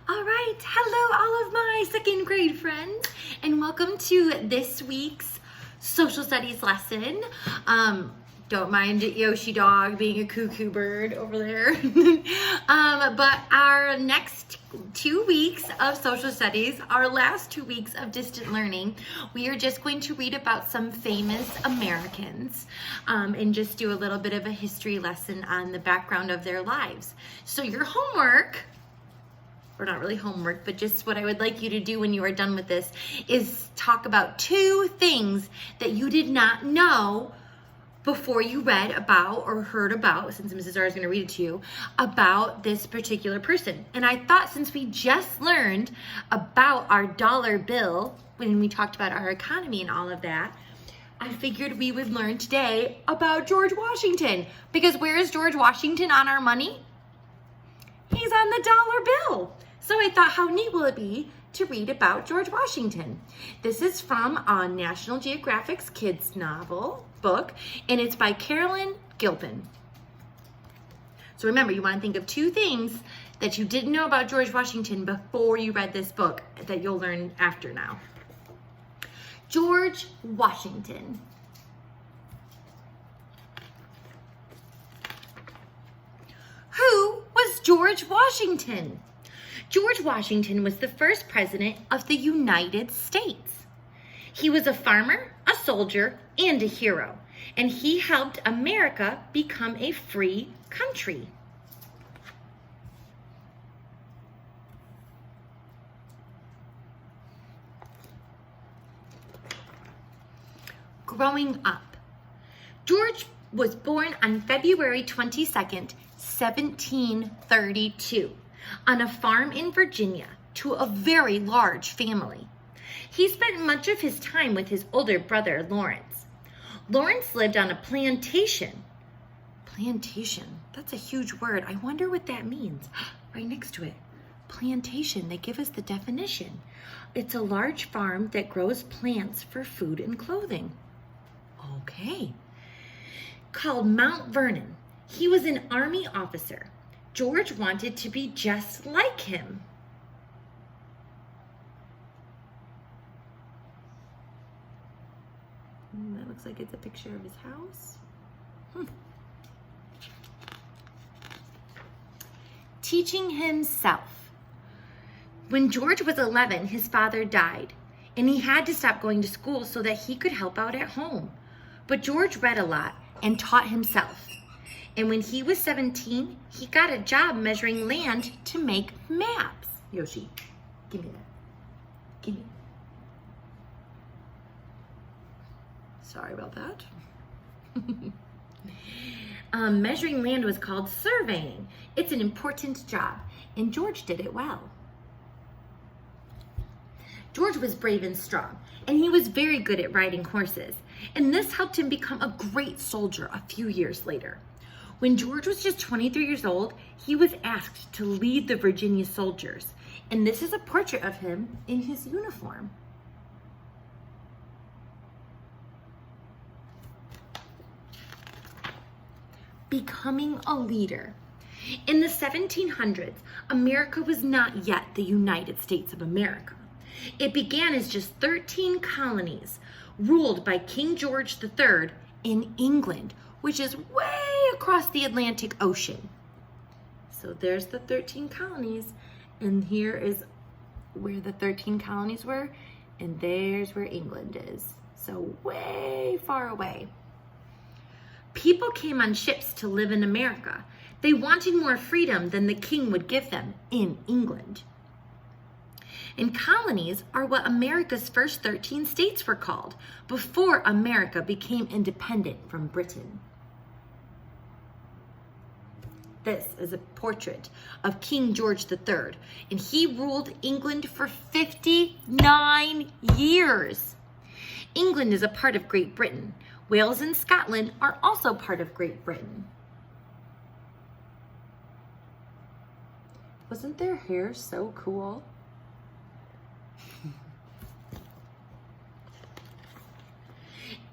All right, hello all of my second grade friends, and welcome to this week's social studies lesson. Don't mind Yoshi dog being a cuckoo bird over there. But our next 2 weeks of social studies, our last 2 weeks of distant learning, we are just going to read about some famous Americans and just do a little bit of a history lesson on the background of their lives. So your homework, or not really homework, but just what I would like you to do when you are done with this is talk about 2 things that you did not know before you read about or heard about, since Mrs. R is going to read it to you, about this particular person. And I thought, since we just learned about our dollar bill when we talked about our economy and all of that, I figured we would learn today about George Washington. Because where is George Washington on our money? He's on the dollar bill. So I thought, how neat will it be to read about George Washington? This is from National Geographic's kids novel book, and it's by Carolyn Gilpin. So remember, you want to think of 2 things that you didn't know about George Washington before you read this book that you'll learn after now. George Washington. Who was George Washington? George Washington was the first president of the United States. He was a farmer, a soldier, and a hero, and he helped America become a free country. Growing up, George was born on February 22nd, 1732, on a farm in Virginia to a very large family. He spent much of his time with his older brother, Lawrence. Lawrence lived on a plantation. Plantation, that's a huge word. I wonder what that means. Right next to it, plantation, they give us the definition. It's a large farm that grows plants for food and clothing. Okay. Called Mount Vernon. He was an army officer. George wanted to be just like him. That looks like it's a picture of his house. Teaching himself. When George was 11, his father died, and he had to stop going to school so that he could help out at home. But George read a lot and taught himself. And when he was 17, he got a job measuring land to make maps. Yoshi, give me that. Give me that. Sorry about that. Measuring land was called surveying. It's an important job, and George did it well. George was brave and strong, and he was very good at riding horses, and this helped him become a great soldier a few years later. When George was just 23 years old, he was asked to lead the Virginia soldiers, and this is a portrait of him in his uniform. Becoming a leader. In the 1700s, America was not yet the United States of America. It began as just 13 colonies ruled by King George III in England, which is way across the Atlantic Ocean. So there's the 13 colonies, and here is where the 13 colonies were, and there's where England is. So way far away. People came on ships to live in America. They wanted more freedom than the king would give them in England. And colonies are what America's first 13 states were called before America became independent from Britain. This is a portrait of King George III, and he ruled England for 59 years. England is a part of Great Britain. Wales and Scotland are also part of Great Britain. Wasn't their hair so cool?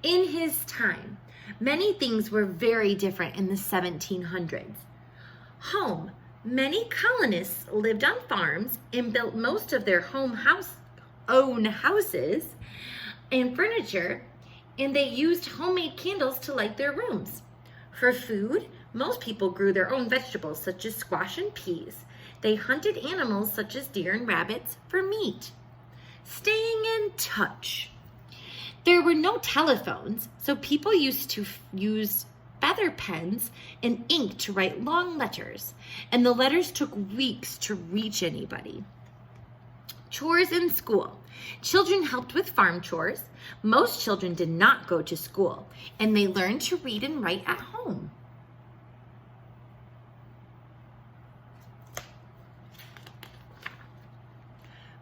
In his time, many things were very different in the 1700s. Home Many colonists lived on farms and built most of their own houses and furniture, and they used homemade candles to light their rooms. For food, most people grew their own vegetables such as squash and peas. They hunted animals such as deer and rabbits for meat. Staying in touch. There were no telephones, so people used to use feather pens and ink to write long letters, and the letters took weeks to reach anybody. Chores in school. Children helped with farm chores. Most children did not go to school, and they learned to read and write at home.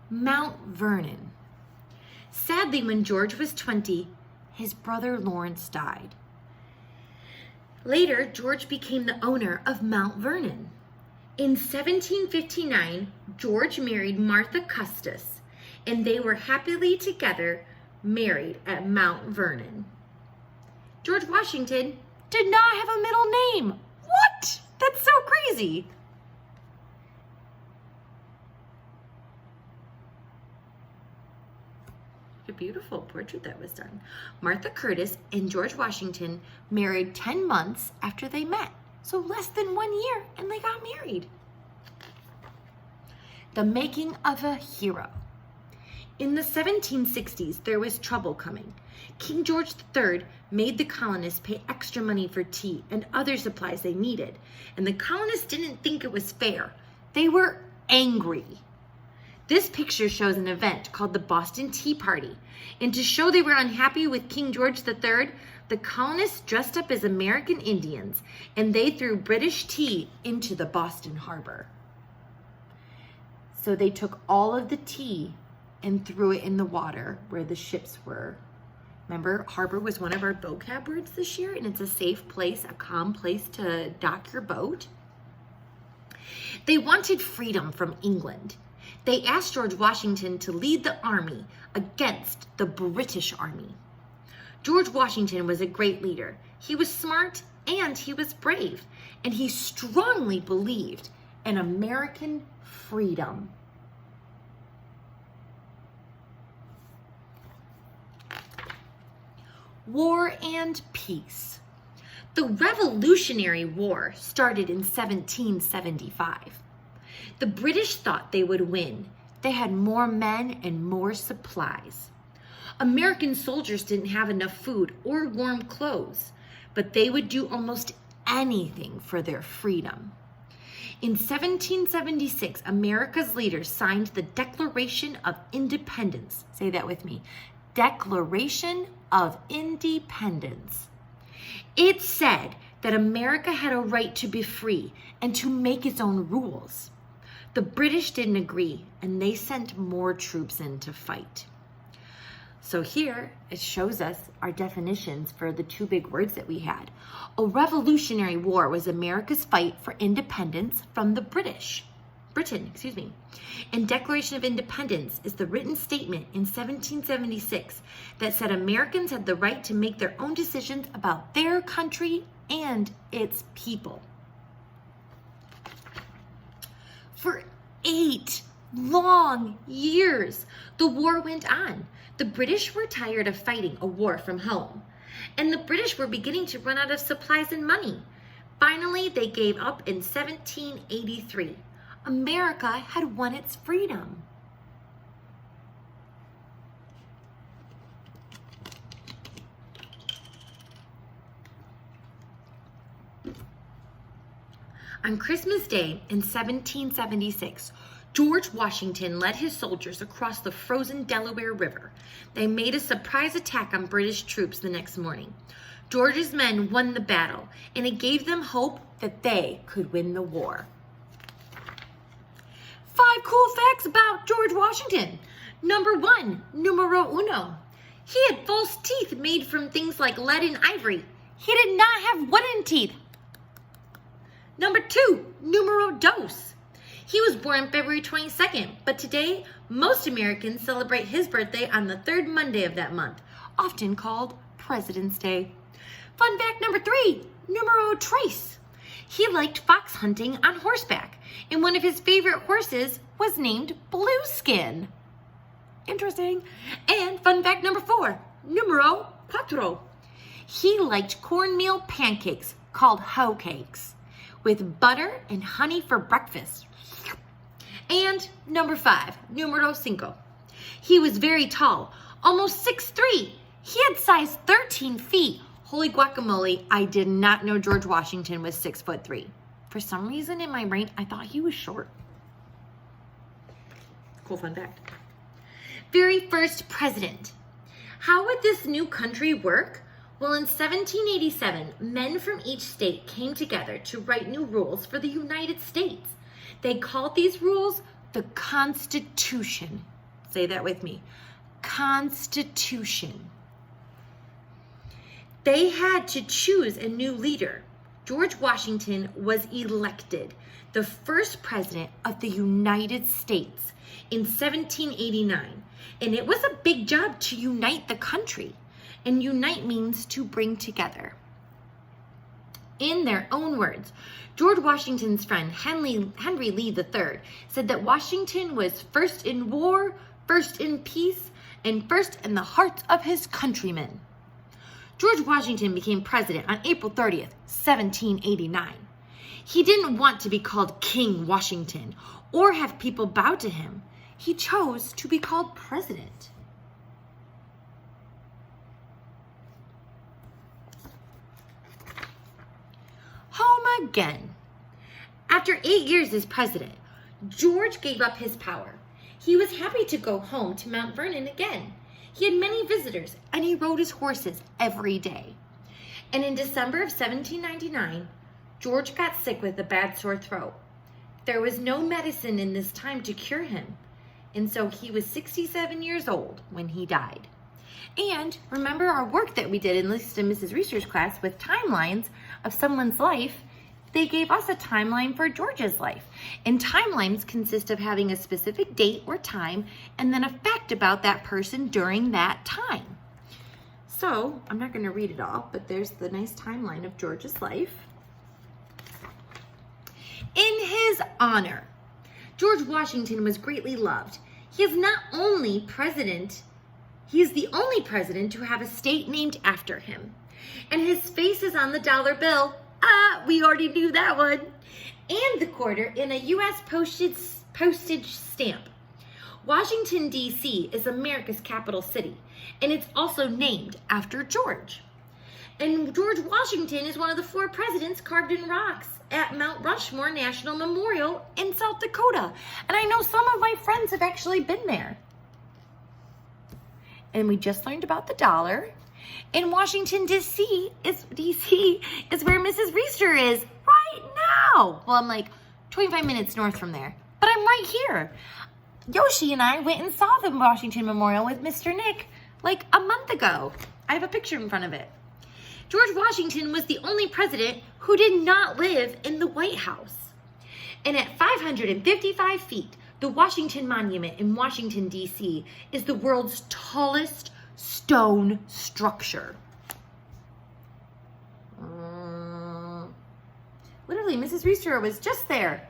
Mount Vernon. Sadly, when George was 20, his brother Lawrence died. Later, George became the owner of Mount Vernon. In 1759, George married Martha Custis, and they were happily together, married at Mount Vernon. George Washington did not have a middle name. What? That's so crazy. A beautiful portrait that was done. Martha Curtis and George Washington married 10 months after they met. So less than 1 year, and they got married. The making of a hero. In the 1760s, there was trouble coming. King George III made the colonists pay extra money for tea and other supplies they needed, and the colonists didn't think it was fair. They were angry. This picture shows an event called the Boston Tea Party, and to show they were unhappy with King George III, the colonists dressed up as American Indians, and they threw British tea into the Boston harbor. So they took all of the tea and threw it in the water where the ships were. Remember, harbor was one of our vocab words this year, and it's a safe place, a calm place to dock your boat. They wanted freedom from England. They asked George Washington to lead the army against the British army. George Washington was a great leader. He was smart and he was brave, and he strongly believed in American freedom. War and peace. The Revolutionary War started in 1775. The British thought they would win. They had more men and more supplies. American soldiers didn't have enough food or warm clothes, but they would do almost anything for their freedom. In 1776, America's leaders signed the Declaration of Independence. Say that with me. Declaration of Independence. It said that America had a right to be free and to make its own rules. The British didn't agree, and they sent more troops in to fight. So here, it shows us our definitions for the two big words that we had. A Revolutionary War was America's fight for independence from the Britain. And Declaration of Independence is the written statement in 1776 that said Americans had the right to make their own decisions about their country and its people. For 8 long years, the war went on. The British were tired of fighting a war from home, and the British were beginning to run out of supplies and money. Finally, they gave up in 1783. America had won its freedom. On Christmas Day in 1776, George Washington led his soldiers across the frozen Delaware River. They made a surprise attack on British troops the next morning. George's men won the battle, and it gave them hope that they could win the war. 5 cool facts about George Washington. Number 1, numero uno. He had false teeth made from things like lead and ivory. He did not have wooden teeth. Number 2, numero dos. He was born February 22nd, but today, most Americans celebrate his birthday on the 3rd Monday of that month, often called President's Day. Fun fact number 3, numero tres. He liked fox hunting on horseback. And one of his favorite horses was named Blueskin. Interesting. And fun fact number 4, numero cuatro. He liked cornmeal pancakes called hoe cakes with butter and honey for breakfast. And number 5, numero cinco. He was very tall, almost 6'3". He had size 13 feet. Holy guacamole, I did not know George Washington was 6'3". For some reason in my brain, I thought he was short. Cool fun fact. Very first president. How would this new country work? Well, in 1787, men from each state came together to write new rules for the United States. They called these rules the Constitution. Say that with me. Constitution. They had to choose a new leader. George Washington was elected the first president of the United States in 1789. And it was a big job to unite the country. And unite means to bring together. In their own words, George Washington's friend Henry Lee III said that Washington was first in war, first in peace, and first in the hearts of his countrymen. George Washington became president on April 30th, 1789. He didn't want to be called King Washington or have people bow to him. He chose to be called president. Home again. After 8 years as president, George gave up his power. He was happy to go home to Mount Vernon again. He had many visitors, and he rode his horses every day. And in December of 1799, George got sick with a bad sore throat. There was no medicine in this time to cure him, and so he was 67 years old when he died. And remember our work that we did in Mr. and Mrs. Research class with timelines of someone's life? They gave us a timeline for George's life. And timelines consist of having a specific date or time and then a fact about that person during that time. So I'm not going to read it all, but there's the nice timeline of George's life. In his honor, George Washington was greatly loved. He is the only president to have a state named after him. And his face is on the dollar bill. We already knew that one. And the quarter in a U.S. postage stamp. Washington, D.C. is America's capital city, and it's also named after George. And George Washington is one of the 4 presidents carved in rocks at Mount Rushmore National Memorial in South Dakota. And I know some of my friends have actually been there. And we just learned about the dollar. In Washington, D.C. is where Mrs. Reister is right now. Well, I'm like 25 minutes north from there, but I'm right here. Yoshi and I went and saw the Washington Memorial with Mr. Nick like a month ago. I have a picture in front of it. George Washington was the only president who did not live in the White House. And at 555 feet, the Washington Monument in Washington, D.C. is the world's tallest stone structure. Literally, Mrs. Reister was just there.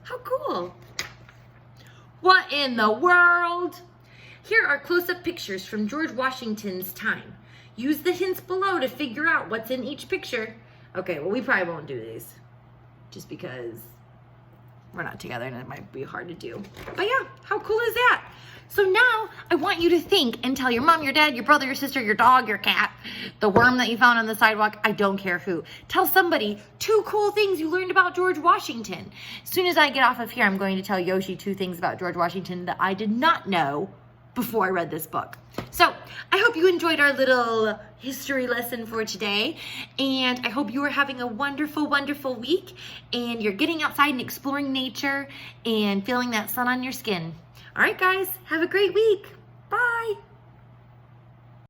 How cool. What in the world? Here are close-up pictures from George Washington's time. Use the hints below to figure out what's in each picture. Okay, well, we probably won't do these just because we're not together and it might be hard to do. But yeah, how cool is that? So now I want you to think and tell your mom, your dad, your brother, your sister, your dog, your cat, the worm that you found on the sidewalk, I don't care who. Tell somebody 2 cool things you learned about George Washington. As soon as I get off of here, I'm going to tell Yoshi 2 things about George Washington that I did not know before I read this book. So I hope you enjoyed our little history lesson for today. And I hope you are having a wonderful, wonderful week. And you're getting outside and exploring nature and feeling that sun on your skin. All right, guys, have a great week. Bye.